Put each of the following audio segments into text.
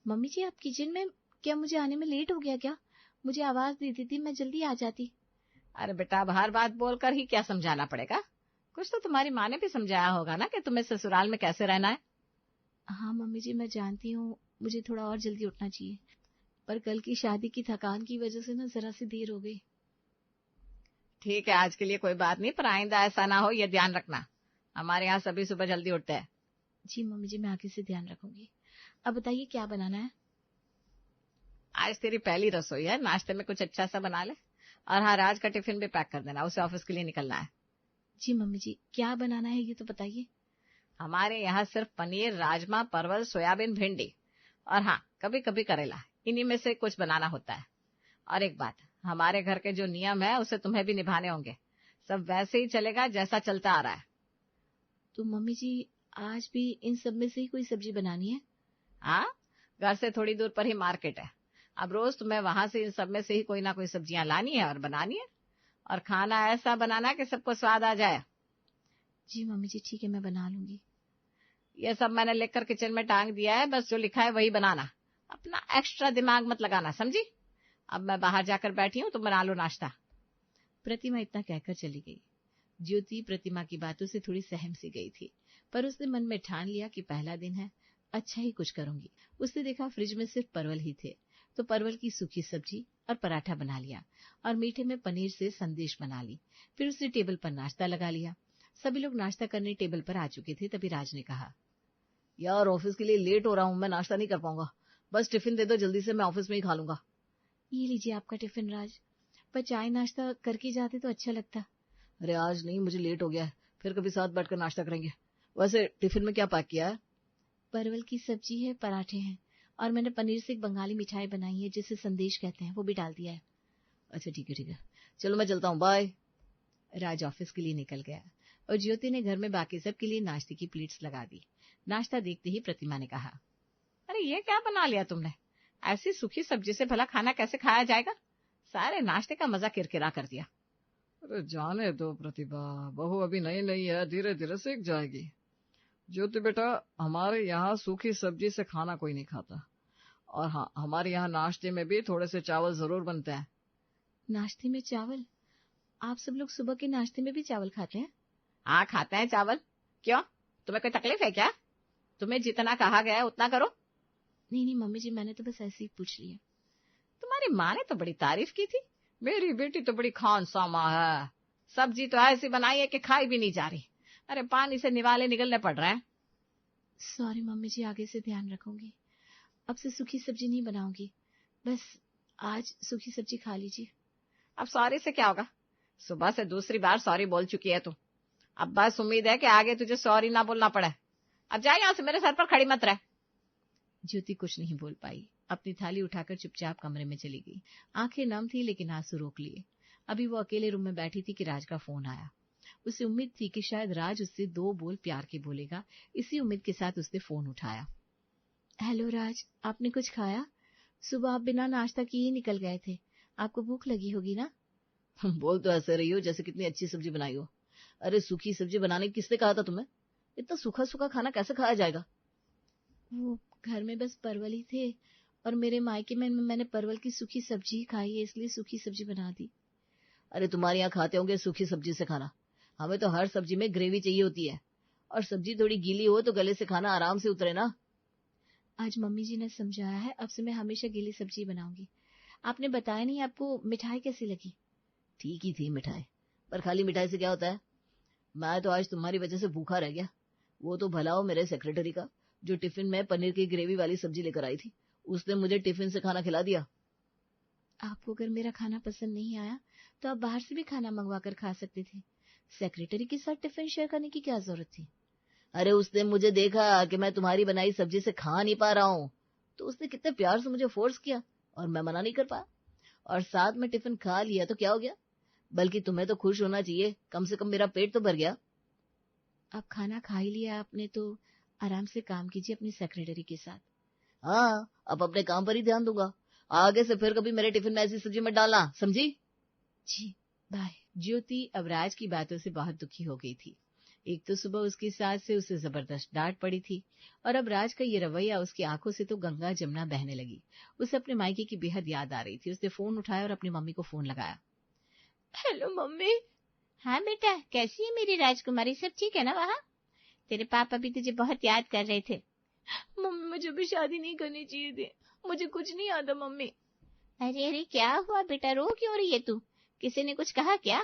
Mummy जी आप kitchen में, क्या मुझे आने में लेट हो गया क्या? मुझे आवाज दी थी मैं जल्दी आ जाती। अरे बेटा, अब हर बात बोलकर ही क्या समझाना पड़ेगा? कुछ तो तुम्हारी माँ ने भी समझाया होगा ना कि तुम्हें ससुराल में कैसे रहना है। हाँ मम्मी जी मैं जानती हूँ, मुझे थोड़ा और जल्दी उठना चाहिए, पर कल की शादी की थकान की वजह से ना जरा सी देर हो गई। ठीक है, आज के लिए कोई बात नहीं, पर आइंदा ऐसा ना हो, ये ध्यान रखना। हमारे यहाँ सभी सुबह जल्दी उठते हैं। जी मम्मी जी मैं आगे से ध्यान रखूंगी। अब बताइए क्या बनाना है? आज तेरी पहली रसोई है, नाश्ते में कुछ अच्छा सा बना ले। और हाँ, राज का टिफिन भी पैक कर देना, उसे ऑफिस के लिए निकलना है। जी मम्मी जी क्या बनाना है ये तो बताइए। हमारे यहाँ सिर्फ पनीर, राजमा, परवल, सोयाबीन, भिंडी और हाँ कभी कभी करेला, इन्हीं में से कुछ बनाना होता है। और एक बात, हमारे घर के जो नियम है उसे तुम्हें भी निभाने होंगे। सब वैसे ही चलेगा जैसा चलता आ रहा है। तो मम्मी जी आज भी इन सब में से ही कोई सब्जी बनानी है? हाँ, घर से थोड़ी दूर पर ही मार्केट है। अब रोज तुम्हें वहां से इन सब में से ही कोई ना कोई सब्जियां लानी है और बनानी है। और खाना ऐसा बनाना कि सबको स्वाद आ जाए। जी मम्मी जी ठीक है मैं बना लूंगी। ये सब मैंने लिखकर किचन में टांग दिया है, बस जो लिखा है वही बनाना। अपना एक्स्ट्रा दिमाग मत लगाना, समझी? अब मैं बाहर जाकर बैठी हूँ, तुम बना लो नाश्ता। प्रतिमा इतना कहकर चली गई। ज्योति प्रतिमा की बातों से थोड़ी सहम सी गई थी, पर उसने मन में ठान लिया कि पहला दिन है, अच्छा ही कुछ करूंगी। उसने देखा फ्रिज में सिर्फ परवल ही थे, तो परवल की सूखी सब्जी और पराठा बना लिया और मीठे में पनीर से संदेश बना ली। फिर उसने टेबल पर नाश्ता लगा लिया। सभी लोग नाश्ता करने टेबल पर आ चुके थे, तभी राज ने कहा, यार ऑफिस के लिए लेट हो रहा हूँ, मैं नाश्ता नहीं कर पाऊंगा। बस टिफिन दे दो जल्दी से, मैं ऑफिस में ही खा लूंगा। ये लीजिए आपका टिफिन राज, पर चाय नाश्ता करके जाते तो अच्छा लगता। अरे आज नहीं, मुझे लेट हो गया है, फिर कभी साथ बैठकर नाश्ता करेंगे। वैसे टिफिन में क्या पैक किया है? परवल की सब्जी है, पराठे हैं और मैंने पनीर से एक बंगाली मिठाई बनाई है जिसे संदेश कहते हैं, वो भी डाल दिया है। अच्छा ठीक है ठीक है, चलो मैं चलता हूँ, बाय। राज ऑफिस के लिए निकल गया और ज्योति ने घर में बाकी सब के लिए नाश्ते की प्लेट्स लगा दी। नाश्ता देखते ही प्रतिमा ने कहा, अरे ये क्या बना लिया तुमने? ऐसी सूखी सब्जी से भला खाना कैसे खाया जाएगा? सारे नाश्ते का मजा किरकिरा कर दिया। अरे जाने दो प्रतिभा, बहू अभी नई नई है, धीरे धीरे सीख जाएगी। ज्योति बेटा, हमारे यहाँ सूखी सब्जी से खाना कोई नहीं खाता। और हाँ, हमारे यहाँ नाश्ते में भी थोड़े से चावल जरूर बनते हैं। नाश्ते में चावल? आप सब लोग सुबह के नाश्ते में भी चावल खाते हैं? हाँ खाते हैं चावल। क्यों, तुम्हें कोई तकलीफ है क्या? तुम्हें जितना कहा गया है उतना करो। नहीं नहीं मम्मी जी, मैंने तो बस ऐसे ही पूछ लिया। तुम्हारी माँ ने तो बड़ी तारीफ की थी, मेरी बेटी तो बड़ी खानसामा है, सब्जी तो ऐसी बनाई है कि खाई भी नहीं जा रही। अरे पानी से निवाले निकलने पड़ रहे हैं। सॉरी मम्मी जी, आगे से ध्यान रखूंगी। अब से सूखी सब्जी नहीं बनाऊंगी, बस आज सूखी सब्जी खा लीजिए। अब सॉरी से क्या होगा? सुबह से दूसरी बार सॉरी बोल चुकी है तू। अब बस उम्मीद है कि आगे तुझे सॉरी ना बोलना पड़े। अब जा यहाँ से, मेरे सर पर खड़ी मत रह। ज्योति कुछ नहीं बोल पाई, अपनी थाली उठाकर चुपचाप कमरे में चली गई। आंखें नम थी लेकिन आंसू रोक लिए। अभी वो अकेले रूम में बैठी थी कि राज का फोन आया। उसे उम्मीद थी कि शायद राज उससे दो बोल प्यार के बोलेगा। इसी उम्मीद के साथ उसने फोन उठाया। हेलो राज, आपने कुछ खाया? सुबह आप बिना नाश्ता किए ही निकल गए थे, आपको भूख लगी होगी ना? बोल तो ऐसे रही हो जैसे कितनी अच्छी सब्जी बनाई हो। अरे सूखी सब्जी बनाने किसने कहा था तुम्हें? इतना सूखा सूखा खाना कैसे खाया जाएगा? वो घर में बस परवल ही थे और मेरे मायके में मैंने परवल की सूखी सब्जी ही खाई है, इसलिए सूखी सब्जी बना दी। अरे तुम्हारे यहाँ खाते होंगे सूखी सब्जी से खाना, हमें तो हर सब्जी में ग्रेवी चाहिए होती है। और सब्जी थोड़ी गीली हो तो गले से खाना आराम से उतरे ना। आज मम्मी जी ने समझाया है, अब से मैं हमेशा गीली सब्जी बनाऊंगी। आपने बताया नहीं आपको मिठाई कैसी लगी? ठीक ही थी मिठाई, पर खाली मिठाई से क्या होता है? मैं तो आज तुम्हारी वजह से भूखा रह गया। वो तो भला हो मेरे सेक्रेटरी का, जो टिफिन में पनीर की ग्रेवी वाली सब्जी लेकर आई थी, उसने मुझे टिफिन से खाना खिला दिया। आपको अगर मेरा खाना पसंद नहीं आया तो आप बाहर से भी खाना मंगवा कर खा सकते थे। सेक्रेटरी के साथ टिफिन शेयर करने की क्या जरूरत थी? अरे उसने मुझे देखा कि मैं तुम्हारी बनाई सब्जी से खा नहीं पा रहा हूँ, तो उसने कितने प्यार से मुझे फोर्स किया और मैं मना नहीं कर पाया, और साथ में टिफिन खा लिया तो क्या हो गया? बल्कि तुम्हें तो खुश होना चाहिए, कम से कम मेरा पेट तो भर गया। अब खाना खा ही लिया आपने तो आराम से काम कीजिए अपनी सेक्रेटरी के साथ। हाँ, अब अपने काम पर ही ध्यान दूंगा। आगे से फिर कभी मेरे टिफिन में ऐसी सब्जी मत डालना, समझी? जी बाय। ज्योति अब राज की बातों से बहुत दुखी हो गई थी। एक तो सुबह उसकी सास से उसे जबरदस्त डांट पड़ी थी, और अब राज का ये रवैया उसकी आंखों से तो गंगा जमुना बहने लगी। उसे अपने मायके की बेहद याद आ रही थी। उसने फोन उठाया और अपनी मम्मी को फोन लगाया। Hello mummy. हाँ बेटा, कैसी है मेरी राजकुमारी, सब ठीक है ना वहाँ? तेरे पापा भी तुझे बहुत याद कर रहे थे। मम्मी मुझे भी शादी नहीं करनी चाहिए थी, मुझे कुछ नहीं आता मम्मी। अरे अरे, क्या हुआ बेटा, रो क्यों रही है तू? किसी ने कुछ कहा क्या?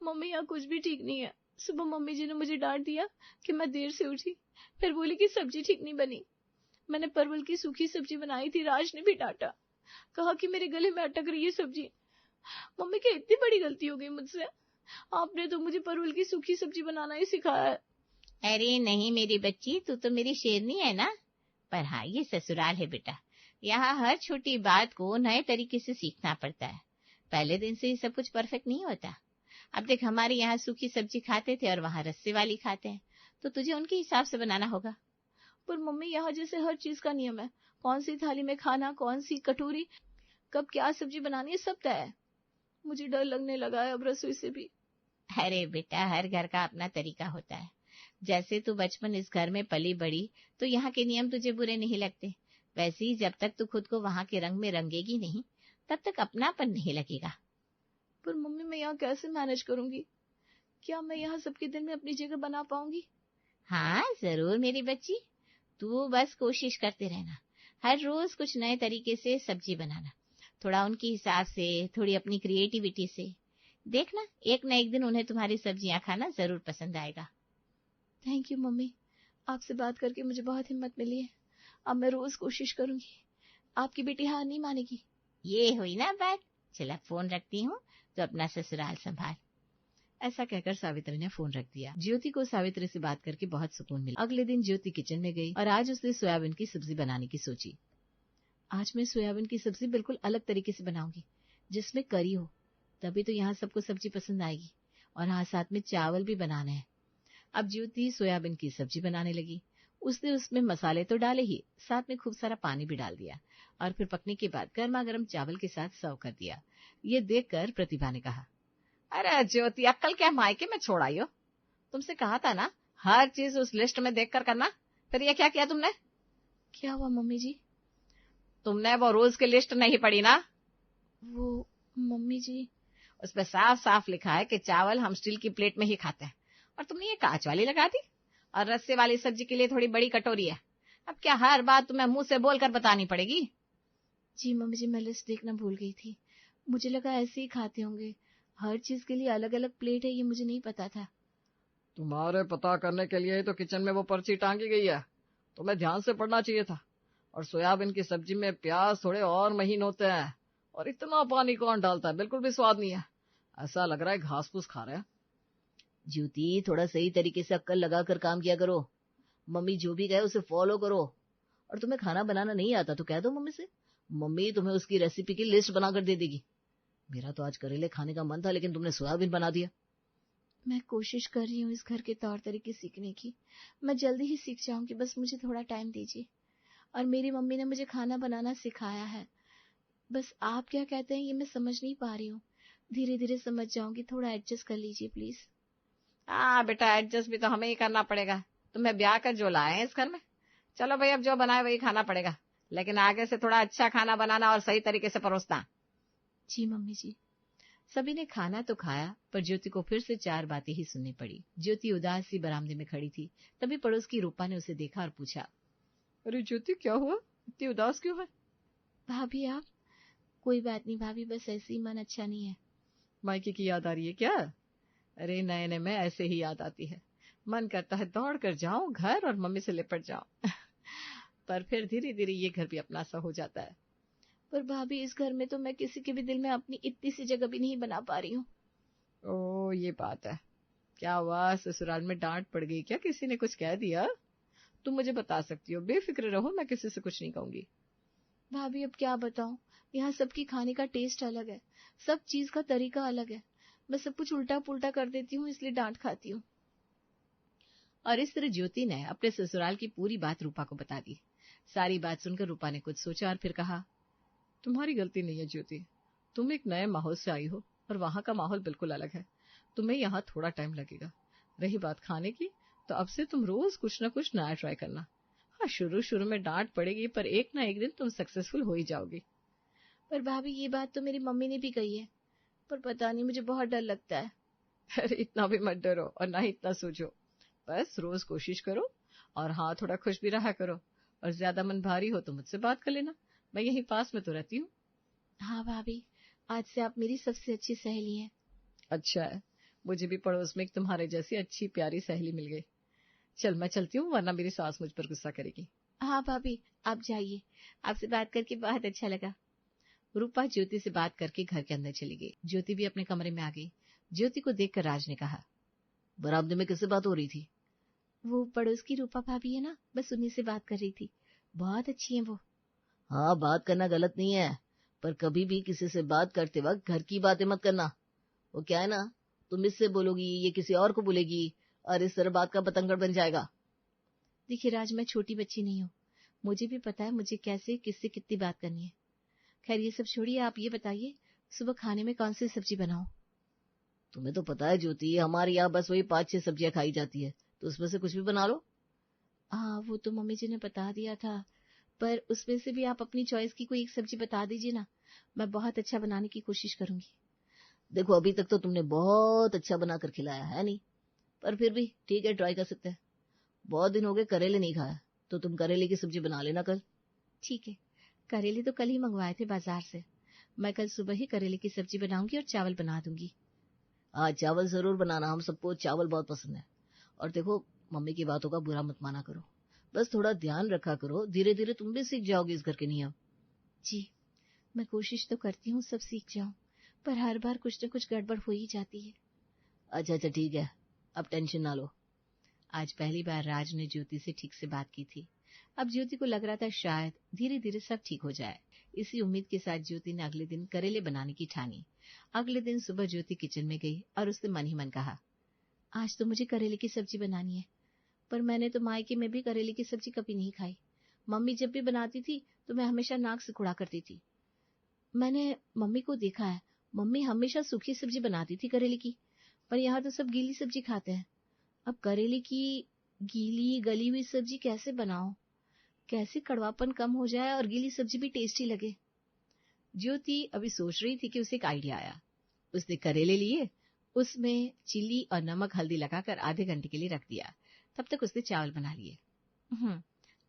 मम्मी यहाँ कुछ भी ठीक नहीं है। सुबह मम्मी जी ने मुझे डांट दिया कि मैं देर से उठी, फिर बोली कि सब्जी ठीक नहीं बनी। मैंने परवल की सूखी सब्जी बनाई थी, राज ने भी डांटा, कहा कि मेरे गले में अटक रही है सब्जी। मम्मी क्या इतनी बड़ी गलती हो गई मुझसे? आपने तो मुझे परवल की सूखी सब्जी बनाना ही सिखाया है। अरे नहीं मेरी बच्ची, तू तो मेरी शेरनी है ना। पर हाँ, ये ससुराल है बेटा, यहाँ हर छोटी बात को नए तरीके से सीखना पड़ता है। पहले दिन से ही सब कुछ परफेक्ट नहीं होता। अब देख, हमारे यहाँ सूखी सब्जी खाते थे और वहाँ रस्से वाली खाते हैं, तो तुझे उनके हिसाब से बनाना होगा। पर मम्मी यहाँ जैसे हर चीज का नियम है, कौन सी थाली में खाना, कौन सी कटोरी, कब क्या सब्जी बनानी है, सब तय है। मुझे डर लगने लगा है अब रसोई से भी। अरे बेटा, हर घर का अपना तरीका होता है। जैसे तू बचपन इस घर में पली बड़ी, तो यहाँ के नियम तुझे बुरे नहीं लगते। वैसे ही जब तक तू खुद को वहाँ के रंग में रंगेगी नहीं, तब तक अपनापन नहीं लगेगा। पर मम्मी मैं यहाँ कैसे मैनेज करूंगी? क्या मैं यहाँ सबके दिन में अपनी जगह बना पाऊंगी? हाँ जरूर मेरी बच्ची, तू बस कोशिश करते रहना। हर रोज कुछ नए तरीके से सब्जी बनाना, थोड़ा उनके हिसाब से, थोड़ी अपनी क्रिएटिविटी से। देखना, एक न एक दिन उन्हें तुम्हारी सब्जियां खाना जरूर पसंद आएगा। थैंक यू मम्मी, आपसे बात करके मुझे बहुत हिम्मत मिली है। अब मैं रोज कोशिश करूंगी। आपकी बेटी हार नहीं मानेगी। ये हुई ना बात। चला फोन रखती हूँ, तो अपना ससुराल संभाल। ऐसा कहकर सावित्री ने फोन रख दिया। ज्योति को सावित्री से बात करके बहुत सुकून मिला। अगले दिन ज्योति किचन में गई और आज उसने सोयाबीन की सब्जी बनाने की सोची। आज मैं सोयाबीन की सब्जी बिल्कुल अलग तरीके से बनाऊंगी, जिसमें करी हो, तभी तो यहाँ सबको सब्जी पसंद आएगी। और हाँ, साथ में चावल भी बनाने हैं। अब ज्योति सोयाबीन की सब्जी बनाने लगी। उसने उसमें मसाले तो डाले ही, साथ में खूब सारा पानी भी डाल दिया और फिर पकने के बाद गर्मा गर्म चावल के साथ सर्व कर दिया। ये देखकर प्रतिभा ने कहा, अरे ज्योति, अक्कल क्या मायके में छोड़ आई हो? तुमसे कहा था ना हर चीज उस लिस्ट में देखकर करना, फिर ये क्या किया तुमने? क्या हुआ मम्मी जी? तुमने वो रूल्स की लिस्ट नहीं पढ़ी ना? वो मम्मी जी, उसपे साफ साफ लिखा है कि चावल हम स्टील की प्लेट में ही खाते हैं, और तुमने ये कांच वाली लगा दी। और रस्से वाली सब्जी के लिए थोड़ी बड़ी कटोरी है। अब क्या हर बात तुम्हें मुंह से बोलकर बतानी पड़ेगी? जी मम्मी जी, मैं लिस्ट देखना भूल गई थी। मुझे लगा ऐसे ही खाते होंगे। हर चीज के लिए अलग अलग प्लेट है, ये मुझे नहीं पता था। तुम्हारे पता करने के लिए ही तो किचन में वो पर्ची टांगी गई है, तुम्हें ध्यान से पढ़ना चाहिए था। और सोयाबीन की सब्जी में प्याज थोड़े और महीन होते हैं, और इतना पानी कौन डालता है, बिल्कुल भी स्वाद नहीं है। ऐसा लग रहा है घास फूस खा रहे हैं। ज्योति, थोड़ा सही तरीके से अक्ल लगा कर काम किया करो। मम्मी जो भी कहे उसे फॉलो करो। और तुम्हें खाना बनाना नहीं आता तो कह दो मम्मी से, मम्मी तुम्हें उसकी रेसिपी की लिस्ट बनाकर दे देगी। मेरा तो आज करेले खाने का मन था, लेकिन तुमने सोयाबीन बना दिया। मैं कोशिश कर रही हूँ इस घर के तौर तरीके सीखने की। मैं जल्दी ही सीख जाऊंगी, बस मुझे थोड़ा टाइम दीजिए। और मेरी मम्मी ने मुझे खाना बनाना सिखाया है। बस आप क्या कहते हैं ये मैं समझ नहीं पा रही हूँ। धीरे धीरे समझ जाऊंगी, थोड़ा एडजस्ट कर लीजिए प्लीज। हाँ बेटा, एडजस्ट भी तो हमें ही करना पड़ेगा। तुम्हें ब्याह कर जो लाए हैं इस घर में। चलो भाई, अब जो बनाए वही खाना पड़ेगा, लेकिन आगे से थोड़ा अच्छा खाना बनाना और सही तरीके से परोसना। जी मम्मी जी। सभी ने खाना तो खाया, पर ज्योति को फिर से 4 बातें ही सुननी पड़ी। ज्योति उदास सी बरामदे में खड़ी थी। तभी पड़ोस की रूपा ने उसे देखा और पूछा, अरे ज्योति, क्या हुआ, इतनी उदास क्यों है? भाभी आप? कोई बात नहीं भाभी, बस ऐसे ही मन अच्छा नहीं है। मायके की याद आ रही है क्या? अरे नए नए में ऐसे ही याद आती है, मन करता है दौड़ कर जाऊं घर और मम्मी से लिपट जाऊं। पर फिर धीरे धीरे ये घर भी अपना सा हो जाता है। पर भाभी, इस घर में तो मैं किसी के भी दिल में अपनी इतनी सी जगह भी नहीं बना पा रही हूँ। ओ ये बात है। क्या हुआ, ससुराल में डांट पड़ गई क्या? किसी ने कुछ कह दिया? तुम मुझे बता सकती हो, बेफिक्र रहो, मैं किसी से कुछ नहीं कहूंगी। भाभी अब क्या बताऊं, यहाँ सबकी खाने का टेस्ट अलग है, सब चीज का तरीका अलग है। मैं सब कुछ उल्टा पुल्टा कर देती हूँ, इसलिए डांट खाती हूँ। और इस तरह ज्योति ने अपने ससुराल की पूरी बात रूपा को बता दी। सारी बात सुनकर रूपा ने कुछ सोचा और फिर कहा, तुम्हारी गलती नहीं है ज्योति, तुम एक नए माहौल से आई हो और वहां का माहौल बिल्कुल अलग है। तुम्हें यहाँ थोड़ा टाइम लगेगा, रही बात खाने की, तो अब से तुम रोज कुछ न कुछ नया ट्राई करना। हाँ, शुरू शुरू में डांट पड़ेगी, पर एक ना एक दिन तुम सक्सेसफुल हो ही जाओगी। पर भाभी, ये बात तो मेरी मम्मी ने भी कही है, पर पता नहीं, मुझे बहुत डर लगता है। अरे इतना भी मत डरो और ना ही इतना सोचो, बस रोज कोशिश करो और हाँ, थोड़ा खुश भी रहा करो। और ज्यादा मन भारी हो तो मुझसे बात कर लेना, मैं यहीं पास में तो रहती हूँ। हाँ भाभी, आज से आप मेरी सबसे अच्छी सहेली हैं। अच्छा है, मुझे भी पड़ोस में एक तुम्हारे जैसी अच्छी प्यारी सहेली मिल गई। चल मैं चलती हूँ, वरना मेरी सास मुझ पर गुस्सा करेगी। हाँ भाभी, आप जाइए, आपसे बात करके बहुत अच्छा लगा। रूपा ज्योति से बात करके घर के अंदर चली गई। ज्योति भी अपने कमरे में आ गई। ज्योति को देखकर राज ने कहा, बरामदे में किससे बात हो रही थी? वो पड़ोस की रूपा भाभी है ना, बस उन्हीं से बात कर रही थी। बहुत अच्छी है वो। हाँ, बात करना गलत नहीं है, पर कभी भी किसी से बात करते वक्त घर की बातें मत करना। वो क्या है ना, तुम इससे बोलोगी, ये किसी और को बोलेगी, और इस तरह बात का बतंगड़ बन जाएगा। देखिए राज, मैं छोटी बच्ची नहीं हूँ, मुझे भी पता है मुझे कैसे किससे कितनी बात करनी है। खैर ये सब छोड़िए, आप ये बताइए सुबह खाने में कौन सी सब्जी बनाऊं? तुम्हें तो पता है ज्योति, हमारे यहाँ बस वही 5-6 सब्जियां खाई जाती है, तो उसमें से कुछ भी बना लो। हाँ, वो तो मम्मी जी ने बता दिया था, पर उसमें से भी आप अपनी चॉइस की कोई एक सब्जी बता दीजिए ना, मैं बहुत अच्छा बनाने की कोशिश करूंगी। देखो, अभी तक तो तुमने बहुत अच्छा बनाकर खिलाया है नहीं, पर फिर भी ठीक है, ट्राई कर सकते हैं। बहुत दिन हो गए करेले नहीं खाया, तो तुम करेले की सब्जी बना लेना कल। ठीक है, करेले तो कल ही मंगवाए थे बाजार से, मैं कल सुबह ही करेले की सब्जी बनाऊंगी और चावल बना दूंगी। हाँ, चावल जरूर बनाना, हम सबको चावल बहुत पसंद है। और देखो, मम्मी की बातों का बुरा मत माना करो, बस थोड़ा ध्यान रखा करो, धीरे धीरे तुम भी सीख जाओगे इस घर के नियम। जी, मैं कोशिश तो करती हूँ सब सीख जाऊं, पर हर बार कुछ न कुछ गड़बड़ हो ही जाती है। अच्छा अच्छा, ठीक है, अब टेंशन ना लो। आज पहली बार राज ने ज्योति से ठीक से बात की थी। अब ज्योति को लग रहा था शायद धीरे धीरे सब ठीक हो जाए। इसी उम्मीद के साथ ज्योति ने अगले दिन करेले बनाने की ठानी। अगले दिन सुबह ज्योति किचन में गई और उसने मन ही मन कहा, आज तो मुझे करेले की सब्जी बनानी है, पर मैंने तो मायके में भी करेले की सब्जी कभी नहीं खाई। मम्मी जब भी बनाती थी तो मैं हमेशा नाक सिकुड़ा करती थी। मैंने मम्मी को देखा है, मम्मी हमेशा सूखी सब्जी बनाती थी करेले की, पर यहाँ तो सब गीली सब्जी खाते हैं। अब करेले की गीली गली हुई सब्जी कैसे बनाओ, कैसे कड़वापन कम हो जाए और गीली सब्जी भी टेस्टी लगे। ज्योति अभी सोच रही थी कि उसे एक आइडिया आया। उसने करेले लिए, उसमें चिली और नमक हल्दी लगाकर आधे घंटे के लिए रख दिया। तब तक उसने चावल बना लिए।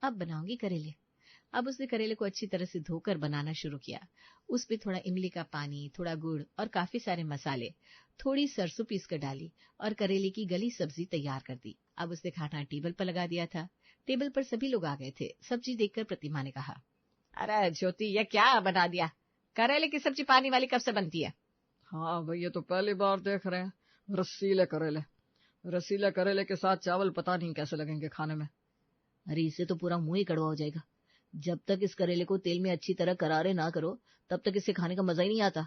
अब बनाऊंगी करेले। अब उसने करेले को अच्छी तरह से धोकर बनाना शुरू किया। उसमें थोड़ा इमली का पानी, थोड़ा गुड़ और काफी सारे मसाले, थोड़ी सरसों पीस कर डाली और करेले की गली सब्जी तैयार कर दी। अब उसने खाना टेबल पर लगा दिया था। टेबल पर सभी लोग आ गए थे। सब्जी देखकर प्रतिमा ने कहा, अरे ज्योति, ये क्या बना दिया? करेले की सब्जी पानी वाली कब से बनती है? हाँ भाई, ये तो पहली बार देख रहे हैं। रसीले करेले, रसीले करेले के साथ चावल पता नहीं कैसे लगेंगे खाने में। अरे इससे तो पूरा मुंह ही कड़वा हो जाएगा। जब तक इस करेले को तेल में अच्छी तरह करारे ना करो, तब तक इसे खाने का मजा ही नहीं आता।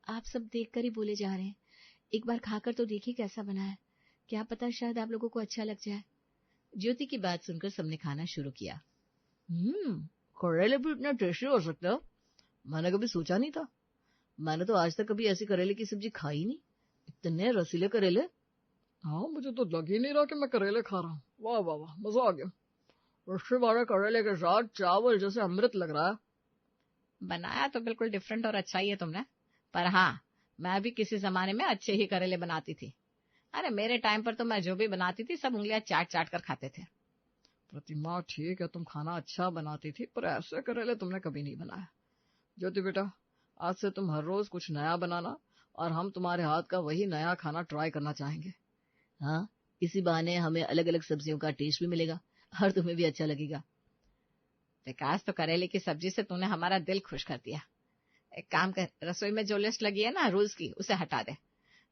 आप सब देखकर ही बोले जा रहे हैं, एक बार खाकर तो देखिए कैसा बना है, क्या पता शायद आप लोगों को अच्छा लग जाए। ज्योति की बात सुनकर सबने खाना शुरू किया। करेले भी इतना टेस्टी हो सकते हो, मैंने कभी सोचा नहीं था। मैंने तो आज तक कभी ऐसी करेले की सब्जी खाई नहीं। इतने रसीले करेले। हाँ, मुझे तो लग ही नहीं रहा कि मैं करेले खा रहा हूँ। वाह वाह वाह, मजा आ गया। रस्से वाले करेले के साथ चावल जैसे अमृत लग रहा है। बनाया तो बिल्कुल डिफरेंट और अच्छा ही है तुमने, पर हाँ, मैं भी किसी जमाने में अच्छे ही करेले बनाती थी। अरे मेरे टाइम पर तो मैं जो भी बनाती थी सब उंगलियां चाट चाट कर खाते थे। प्रतिमा, ठीक है तुम खाना अच्छा बनाती थी, पर ऐसे करेले तुमने कभी नहीं बनाया। ज्योति बेटा, आज से तुम हर रोज कुछ नया बनाना, और हम तुम्हारे हाथ का वही नया खाना ट्राई करना चाहेंगे। हाँ, इसी बहाने हमें अलग अलग सब्जियों का टेस्ट भी मिलेगा और तुम्हें भी अच्छा लगेगा। विकास, तो करेले की सब्जी से तूने हमारा दिल खुश कर दिया। एक काम कर, रसोई में जो लिस्ट लगी है ना रूल्स की, उसे हटा दे।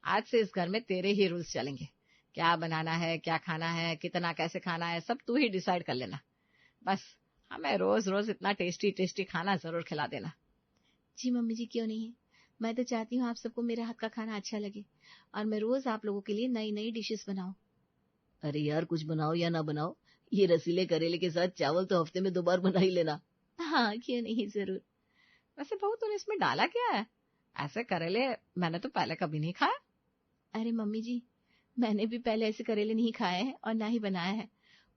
आज से इस घर में तेरे ही रूल्स चलेंगे। क्या बनाना है, क्या खाना है, कितना कैसे खाना है, सब तू ही डिसाइड कर लेना। बस हमें रोज रोज इतना टेस्टी टेस्टी खाना जरूर खिला देना। जी मम्मी जी, क्यों नहीं, मैं तो चाहती हूँ आप सबको मेरे हाथ का खाना अच्छा लगे और मैं रोज आप लोगों के लिए नई नई डिशेस बनाऊं। अरे यार, कुछ बनाओ या ना बनाओ, ये रसीले करेले के साथ चावल तो हफ्ते में 2 बार बना ही लेना। हाँ, क्यों नहीं, जरूर। वैसे बहू, तूने इसमें डाला क्या है? ऐसे करेले मैंने तो पहले कभी नहीं खाया। अरे मम्मी जी, मैंने भी पहले ऐसे करेले नहीं खाए हैं और ना ही बनाया है।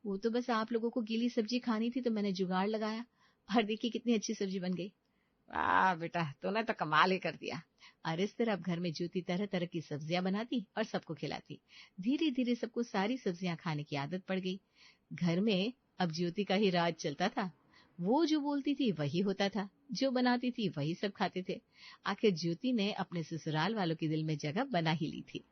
वो तो बस आप लोगों को गीली सब्जी खानी थी तो मैंने जुगाड़ लगाया, और देखिए कितनी अच्छी सब्जी बन गई। वाह बेटा, तूने तो कमाल ही कर दिया। और इस तरह अब घर में ज्योति तरह तरह की सब्जियां बनाती और सबको खिलाती। धीरे धीरे सबको सारी सब्जियां खाने की आदत पड़ गई। घर में अब ज्योति का ही राज चलता था। वो जो बोलती थी वही होता था, जो बनाती थी वही सब खाते थे। आखिर ज्योति ने अपने ससुराल वालों के दिल में जगह बना ही ली थी।